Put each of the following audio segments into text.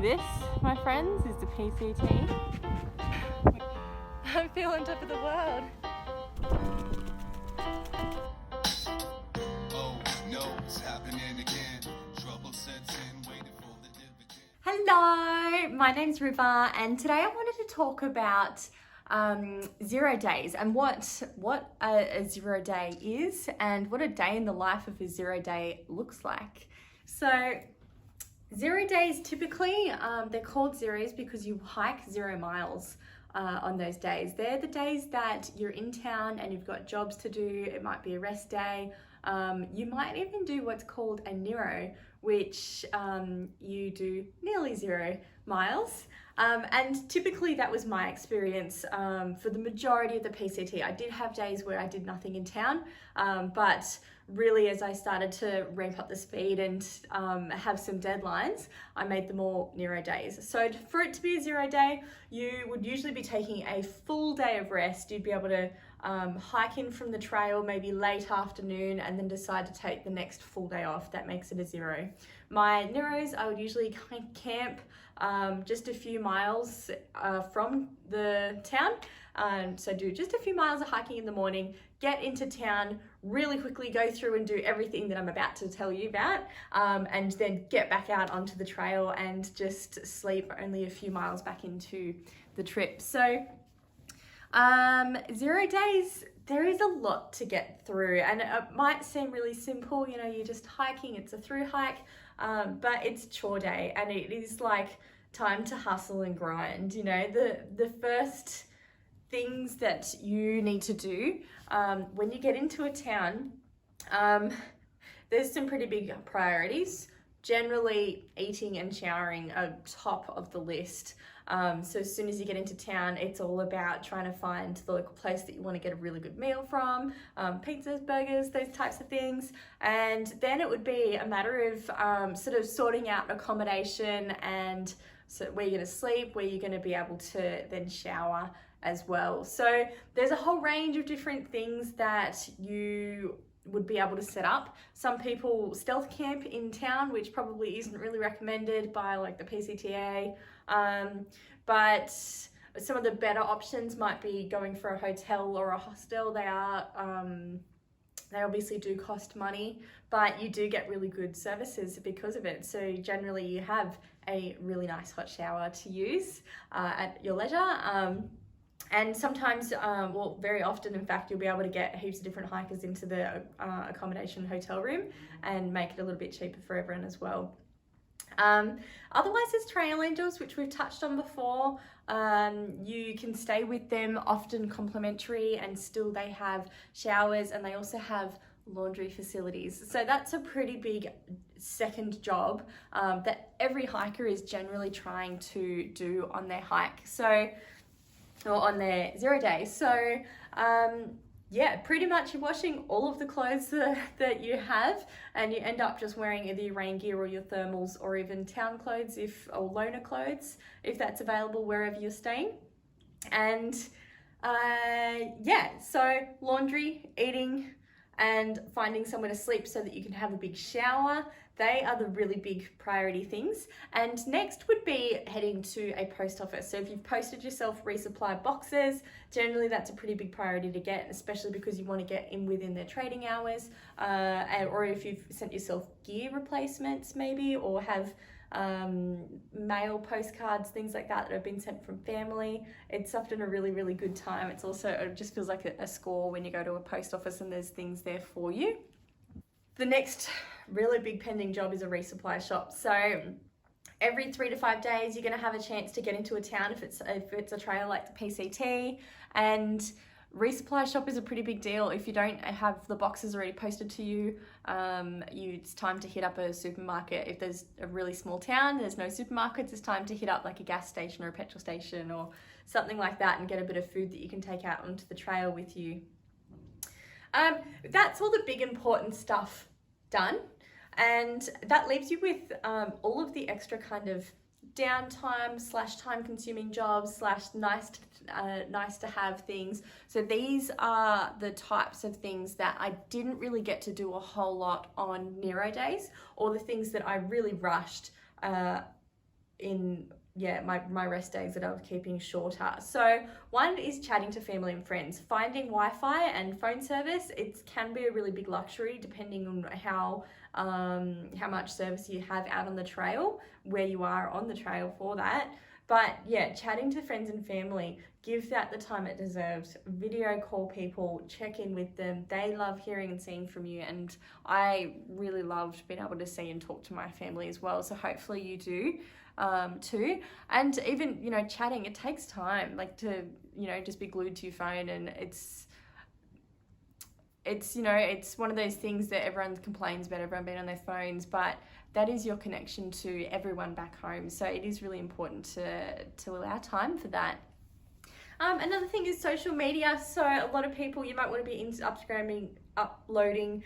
This, my friends, is the PCT. I feel on top of the world. Oh no, it's happening again. Trouble sets in, waiting for the dividend. Hello, my name's River, and today I wanted to talk about 0 days and what a 0 day is and what a day in the life of a 0 day looks like. So 0 days typically, they're called zeros because you hike 0 miles on those days. They're the days that you're in town and you've got jobs to do. It might be a rest day. You might even do what's called a Nero, which you do nearly 0 miles. And typically that was my experience for the majority of the PCT. I did have days where I did nothing in town, but really as I started to ramp up the speed and have some deadlines, I made them all Nero days. So for it to be a 0 day, you would usually be taking a full day of rest. You'd be able to hike in from the trail maybe late afternoon and then decide to take the next full day off. That makes it a 0. My Neros, I would usually camp just a few miles from the town. So do just a few miles of hiking in the morning, get into town, really quickly go through and do everything that I'm about to tell you about, and then get back out onto the trail and just sleep only a few miles back into the trip. So 0 days, there is a lot to get through, and it might seem really simple, you know, you're just hiking, it's a through hike, but it's chore day and it is like time to hustle and grind. You know, the first things that you need to do when you get into a town, there's some pretty big priorities. Generally, eating and showering are top of the list. So as soon as you get into town, it's all about trying to find the local place that you want to get a really good meal from, pizzas, burgers, those types of things. And then it would be a matter of sort of sorting out accommodation and so where you're going to sleep, where you're going to be able to then shower as well. So there's a whole range of different things that you would be able to set up. Some people stealth camp in town, which probably isn't really recommended by like the PCTA, but some of the better options might be going for a hotel or a hostel. They obviously do cost money, but you do get really good services because of it. So generally you have a really nice hot shower to use at your leisure. And sometimes, well, very often, in fact, you'll be able to get heaps of different hikers into the accommodation hotel room and make it a little bit cheaper for everyone as well. Otherwise, there's trail angels, which we've touched on before. You can stay with them, often complimentary, and still they have showers and they also have laundry facilities. So that's a pretty big second job that every hiker is generally trying to do on their hike. So, or on their 0 day. So yeah, pretty much you're washing all of the clothes that you have, and you end up just wearing either your rain gear or your thermals or even town clothes or loaner clothes if that's available wherever you're staying. And yeah, so laundry, eating, and finding somewhere to sleep so that you can have a big shower. They are the really big priority things. And next would be heading to a post office. So if you've posted yourself resupply boxes, generally that's a pretty big priority to get, especially because you want to get in within their trading hours, or if you've sent yourself gear replacements maybe, or have mail postcards, things like that have been sent from family. It's often a really, really good time. It's also, it just feels like a score when you go to a post office and there's things there for you. The next really big pending job is a resupply shop. So every 3 to 5 days, you're going to have a chance to get into a town if it's a trail like the PCT, and resupply shop is a pretty big deal. If you don't have the boxes already posted to you, it's time to hit up a supermarket. If there's a really small town, there's no supermarkets, it's time to hit up like a gas station or a petrol station or something like that and get a bit of food that you can take out onto the trail with you. That's all the big important stuff done, and that leaves you with all of the extra kind of downtime / time consuming jobs / nice to have things. So these are the types of things that I didn't really get to do a whole lot on Nero days, or the things that I really rushed in my rest days that I was keeping shorter. So one is chatting to family and friends. Finding Wi-Fi and phone service, it can be a really big luxury depending on how much service you have out on the trail, where you are on the trail for that. But yeah, chatting to friends and family, give that the time it deserves. Video call people, check in with them. They love hearing and seeing from you, and I really loved being able to see and talk to my family as well. So hopefully you do too. And even, you know, chatting, it takes time, like, to, you know, just be glued to your phone, and it's you know, it's one of those things that everyone complains about, everyone being on their phones, but that is your connection to everyone back home. So it is really important to allow time for that. Another thing is social media. So a lot of people, you might want to be uploading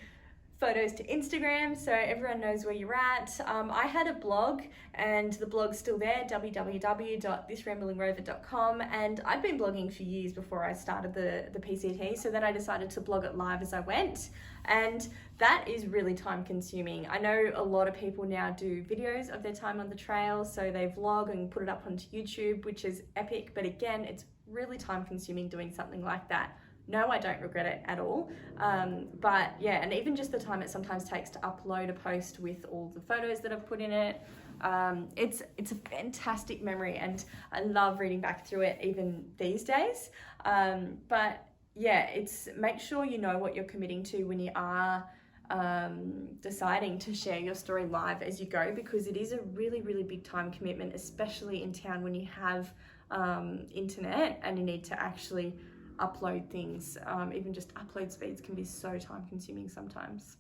photos to Instagram so everyone knows where you're at. I had a blog, and the blog's still there, www.thisramblingrover.com, and I'd been blogging for years before I started the PCT, so then I decided to blog it live as I went, and that is really time consuming. I know a lot of people now do videos of their time on the trail, so they vlog and put it up onto YouTube, which is epic, but again, it's really time consuming doing something like that. No, I don't regret it at all. But yeah, and even just the time it sometimes takes to upload a post with all the photos that I've put in it, it's a fantastic memory, and I love reading back through it even these days. But yeah, make sure you know what you're committing to when you are deciding to share your story live as you go, because it is a really, really big time commitment, especially in town when you have internet and you need to actually upload things. Even just upload speeds can be so time consuming sometimes.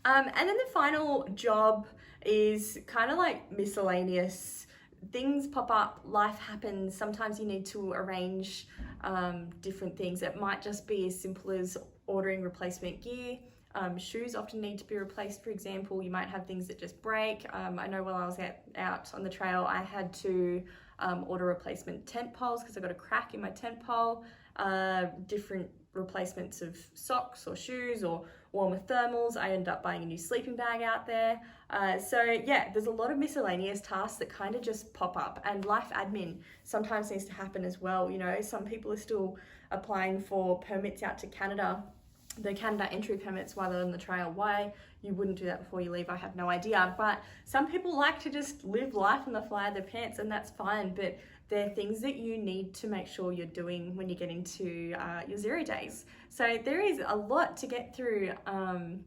And then the final job is kind of like miscellaneous. Things pop up, life happens. Sometimes you need to arrange different things. It might just be as simple as ordering replacement gear. Shoes often need to be replaced, for example. You might have things that just break. I know while I was out on the trail, I had to order replacement tent poles because I got a crack in my tent pole, different replacements of socks or shoes or warmer thermals. I ended up buying a new sleeping bag out there. So yeah, there's a lot of miscellaneous tasks that kind of just pop up, and life admin sometimes needs to happen as well. You know, some people are still applying for permits out to Canada, the Canada entry permits while they're on the trail. Why you wouldn't do that before you leave, I have no idea. But some people like to just live life on the fly of their pants, and that's fine. But they're things that you need to make sure you're doing when you get into your 0 days. So there is a lot to get through on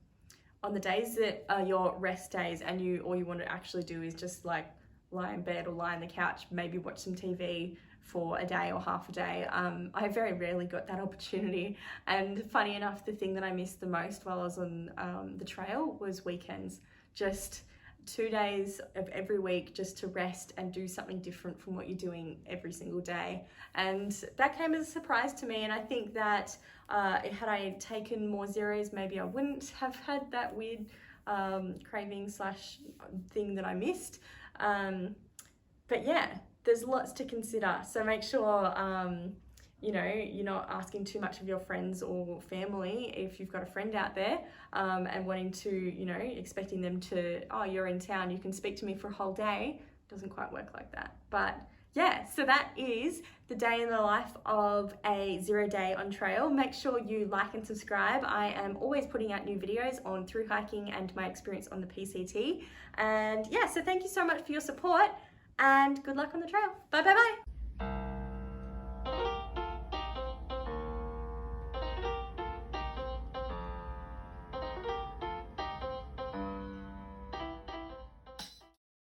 the days that are your rest days, and all you want to actually do is just like lie in bed or lie on the couch, maybe watch some TV for a day or half a day. I very rarely got that opportunity, and funny enough, the thing that I missed the most while I was on the trail was weekends. Just 2 days of every week just to rest and do something different from what you're doing every single day, and that came as a surprise to me. And I think that had I taken more zeros, maybe I wouldn't have had that weird craving / thing that I missed. But yeah, there's lots to consider. So make sure, you know, you're not asking too much of your friends or family if you've got a friend out there, and wanting to, you know, expecting them to, oh, you're in town, you can speak to me for a whole day. Doesn't quite work like that. But yeah, so that is the day in the life of a 0 day on trail. Make sure you like and subscribe. I am always putting out new videos on through hiking and my experience on the PCT. And yeah, so thank you so much for your support, and good luck on the trail. Bye bye bye.